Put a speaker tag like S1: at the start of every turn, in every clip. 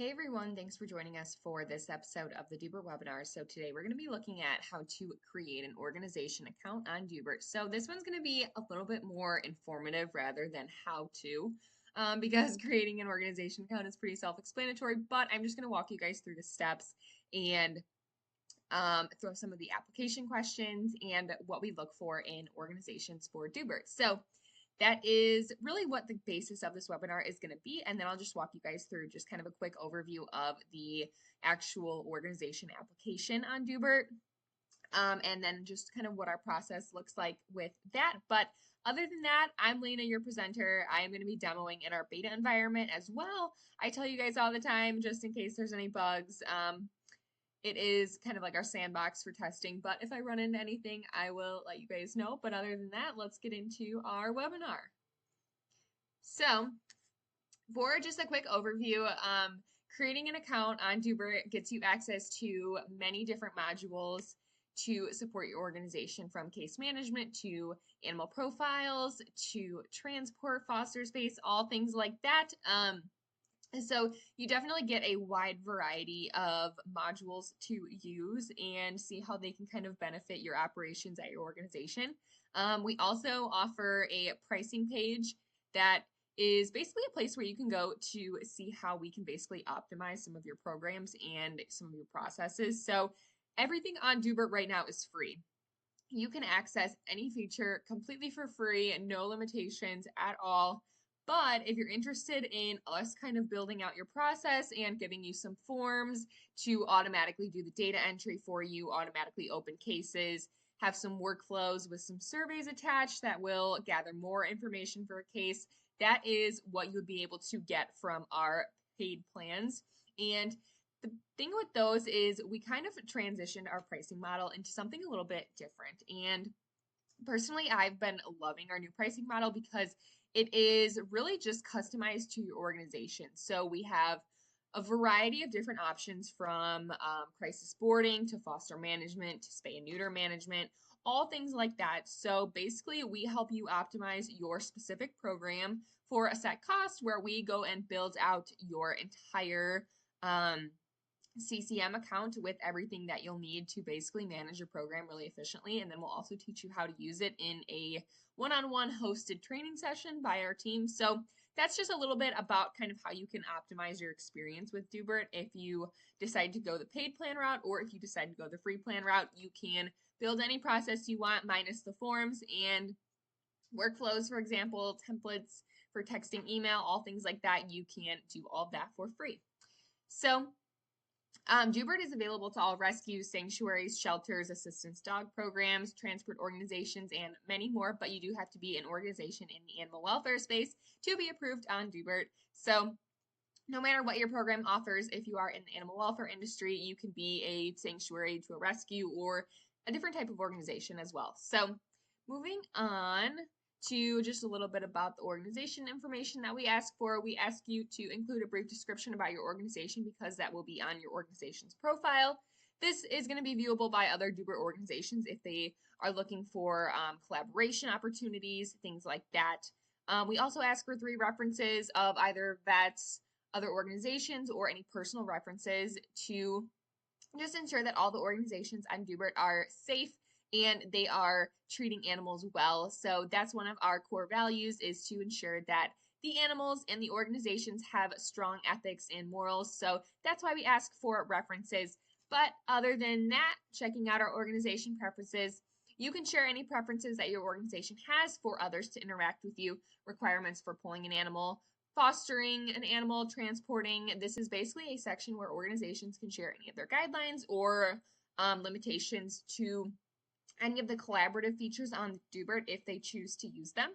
S1: Hey everyone, thanks for joining us for this episode of the Doobert webinar. So today we're going to be looking at how to create an organization account on Doobert. So this one's going to be a little bit more informative rather than how to, because creating an organization account is pretty self-explanatory, but I'm just going to walk you guys through the steps and throw some of the application questions and what we look for in organizations for Doobert. So that is really what the basis of this webinar is going to be. And then I'll just walk you guys through just kind of a quick overview of the actual organization application on Doobert. And then just kind of what our process looks like with that. But other than that, I'm Lena, your presenter. I am going to be demoing in our beta environment as well. I tell you guys all the time, just in case there's any bugs. It is kind of like our sandbox for testing, but if I run into anything, I will let you guys know. But other than that, let's get into our webinar. So for just a quick overview, creating an account on Doobert gets you access to many different modules to support your organization, from case management to animal profiles to transport, foster space, all things like that. So you definitely get a wide variety of modules to use and see how they can kind of benefit your operations at your organization. We also offer a pricing page that is basically a place where you can go to see how we can basically optimize some of your programs and some of your processes. So everything on Doobert right now is free. You can access any feature completely for free and no limitations at all. But if you're interested in us kind of building out your process and giving you some forms to automatically do the data entry for you, automatically open cases, have some workflows with some surveys attached that will gather more information for a case, that is what you would be able to get from our paid plans. And the thing with those is we kind of transitioned our pricing model into something a little bit different. And personally, I've been loving our new pricing model because it is really just customized to your organization. So we have a variety of different options, from crisis boarding to foster management to spay and neuter management, all things like that. So basically, we help you optimize your specific program for a set cost, where we go and build out your entire CCM account with everything that you'll need to basically manage your program really efficiently. And then we'll also teach you how to use it in a one-on-one hosted training session by our team. So that's just a little bit about kind of how you can optimize your experience with Doobert. If you decide to go the paid plan route, or if you decide to go the free plan route, you can build any process you want minus the forms and workflows, for example, templates for texting, email, all things like that. You can do all of that for free. So Doobert is available to all rescue, sanctuaries, shelters, assistance dog programs, transport organizations, and many more, but you do have to be an organization in the animal welfare space to be approved on Doobert. So no matter what your program offers, if you are in the animal welfare industry, you can be a sanctuary to a rescue or a different type of organization as well. So moving on to just a little bit about the organization information that we ask for. We ask you to include a brief description about your organization, because that will be on your organization's profile. This is going to be viewable by other Doobert organizations if they are looking for collaboration opportunities, things like that. We also ask for 3 references of either vets, other organizations, or any personal references to just ensure that all the organizations on Doobert are safe and they are treating animals well. So that's one of our core values, is to ensure that the animals and the organizations have strong ethics and morals. So that's why we ask for references. But other than that, checking out our organization preferences, you can share any preferences that your organization has for others to interact with you, requirements for pulling an animal, fostering an animal, transporting. This is basically a section where organizations can share any of their guidelines or limitations to any of the collaborative features on Doobert if they choose to use them.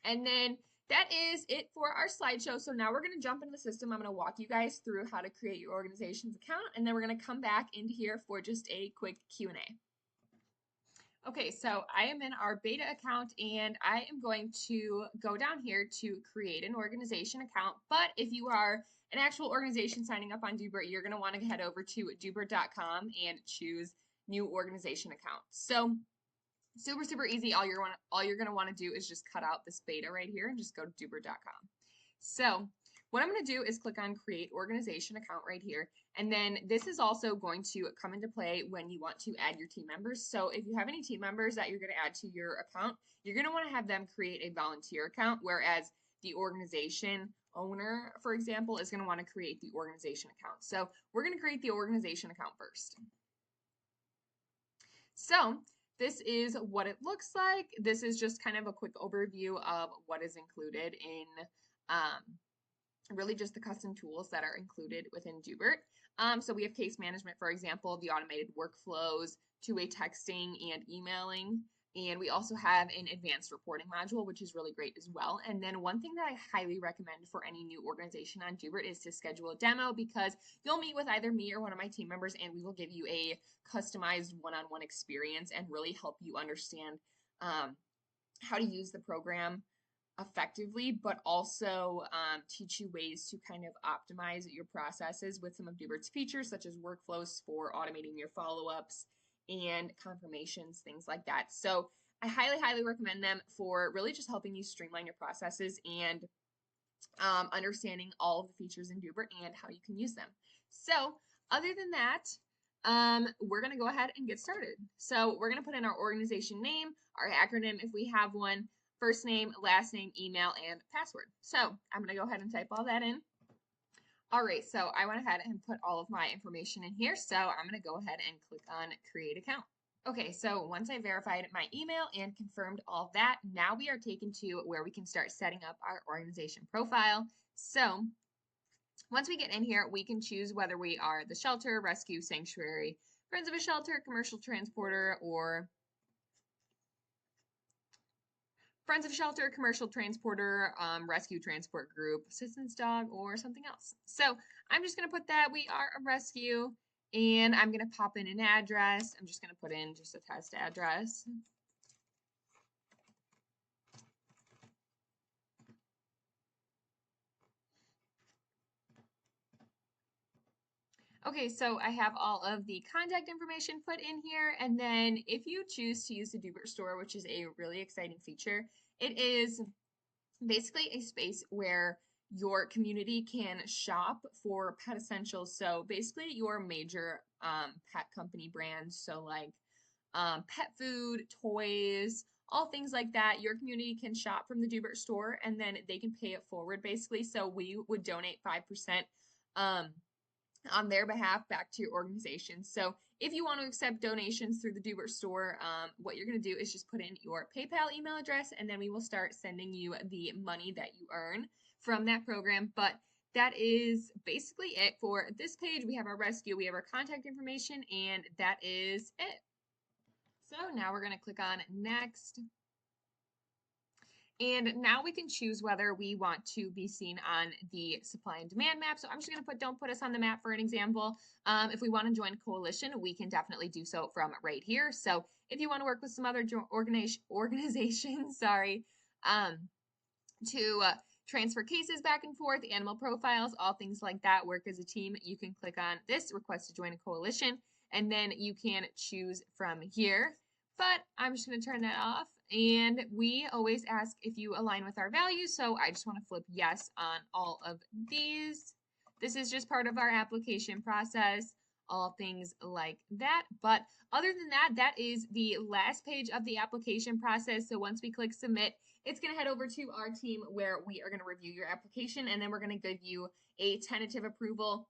S1: And then that is it for our slideshow. So now we're going to jump into the system. I'm going to walk you guys through how to create your organization's account, and then we're going to come back into here for just a quick Q&A. Okay, so I am in our beta account, and I am going to go down here to create an organization account. But if you are an actual organization signing up on Doobert, you're going to want to head over to Doobert.com and choose new organization account. So super easy. All you're going to want to do is just cut out this beta right here and just go to Doobert.com. So what I'm going to do is click on create organization account right here. And then this is also going to come into play when you want to add your team members. So if you have any team members that you're going to add to your account, you're going to want to have them create a volunteer account, whereas the organization owner, for example, is going to want to create the organization account. So we're going to create the organization account first. So this is what it looks like. This is just kind of a quick overview of what is included in really just the custom tools that are included within Doobert. So we have case management, for example, the automated workflows, two-way texting and emailing. And we also have an advanced reporting module, which is really great as well. And then one thing that I highly recommend for any new organization on Doobert is to schedule a demo, because you'll meet with either me or one of my team members and we will give you a customized one-on-one experience and really help you understand how to use the program effectively, but also teach you ways to kind of optimize your processes with some of Doobert's features, such as workflows for automating your follow-ups and confirmations, things like that. So I highly, highly recommend them for really just helping you streamline your processes and understanding all of the features in Doobert and how you can use them. So other than that, we're going to go ahead and get started. So we're going to put in our organization name, our acronym if we have one, first name, last name, email, and password. So I'm going to go ahead and type all that in. All right, so I went ahead and put all of my information in here. So I'm going to go ahead and click on create account. Okay, so once I verified my email and confirmed all of that, now we are taken to where we can start setting up our organization profile. So once we get in here, we can choose whether we are the shelter, rescue, sanctuary, friends of a shelter, commercial transporter, or friends of shelter, commercial transporter, rescue transport group, assistance dog, or something else. So I'm just going to put that we are a rescue, and I'm going to pop in an address. I'm just going to put in just a test address. Okay, so I have all of the contact information put in here, and then if you choose to use the Doobert store, which is a really exciting feature, it is basically a space where your community can shop for pet essentials. So basically your major pet company brands, so like pet food, toys, all things like that, your community can shop from the Doobert store and then they can pay it forward basically. So we would donate 5% on their behalf back to your organization. So if you want to accept donations through the Doobert store, what you're going to do is just put in your PayPal email address, and then we will start sending you the money that you earn from that program. But that is basically it for this page. We have our rescue, we have our contact information, and that is it. So now we're going to click on next. And now we can choose whether we want to be seen on the supply and demand map. So I'm just going to put, don't put us on the map for an example. If we want to join a coalition, we can definitely do so from right here. So if you want to work with some other organizations, sorry, to transfer cases back and forth, animal profiles, all things like that, work as a team, you can click on this, request to join a coalition, and then you can choose from here. But I'm just going to turn that off. And we always ask if you align with our values. So I just want to flip yes on all of these. This is just part of our application process, all things like that. But other than that, that is the last page of the application process. So once we click submit, it's going to head over to our team where we are going to review your application, and then we're going to give you a tentative approval.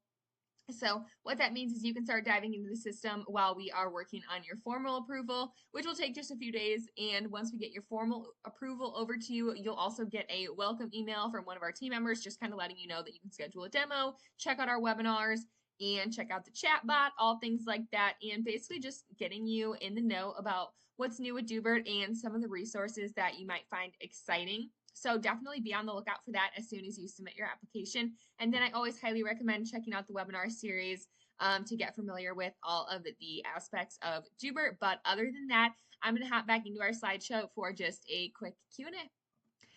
S1: So what that means is you can start diving into the system while we are working on your formal approval, which will take just a few days. And once we get your formal approval over to you, you'll also get a welcome email from one of our team members, just kind of letting you know that you can schedule a demo, check out our webinars, and check out the chat bot, all things like that, and basically just getting you in the know about what's new with Doobert and some of the resources that you might find exciting. So definitely be on the lookout for that as soon as you submit your application. And then I always highly recommend checking out the webinar series to get familiar with all of the aspects of Doobert. But other than that, I'm going to hop back into our slideshow for just a quick Q&A.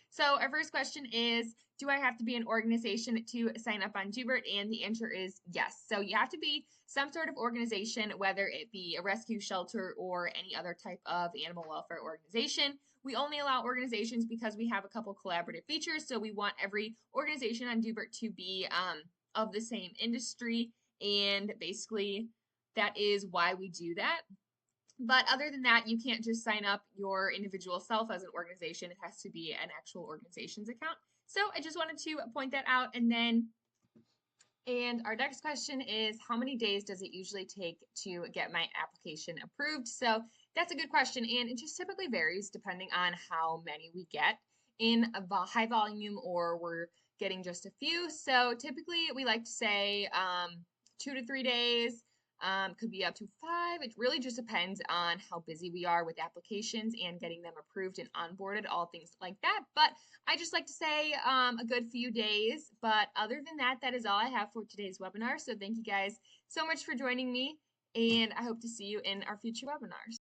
S1: So our first question is, do I have to be an organization to sign up on Doobert? And the answer is yes. So you have to be some sort of organization, whether it be a rescue shelter or any other type of animal welfare organization. We only allow organizations because we have a couple collaborative features. So we want every organization on Doobert to be of the same industry. And basically, that is why we do that. But other than that, you can't just sign up your individual self as an organization. It has to be an actual organization's account. So I just wanted to point that out. And our next question is, how many days does it usually take to get my application approved? So that's a good question, and it just typically varies depending on how many we get in a high volume or we're getting just a few. So typically we like to say 2 to 3 days. Could be up to 5. It really just depends on how busy we are with applications and getting them approved and onboarded, all things like that. But I just like to say a good few days. But other than that, that is all I have for today's webinar. So thank you guys so much for joining me, and I hope to see you in our future webinars.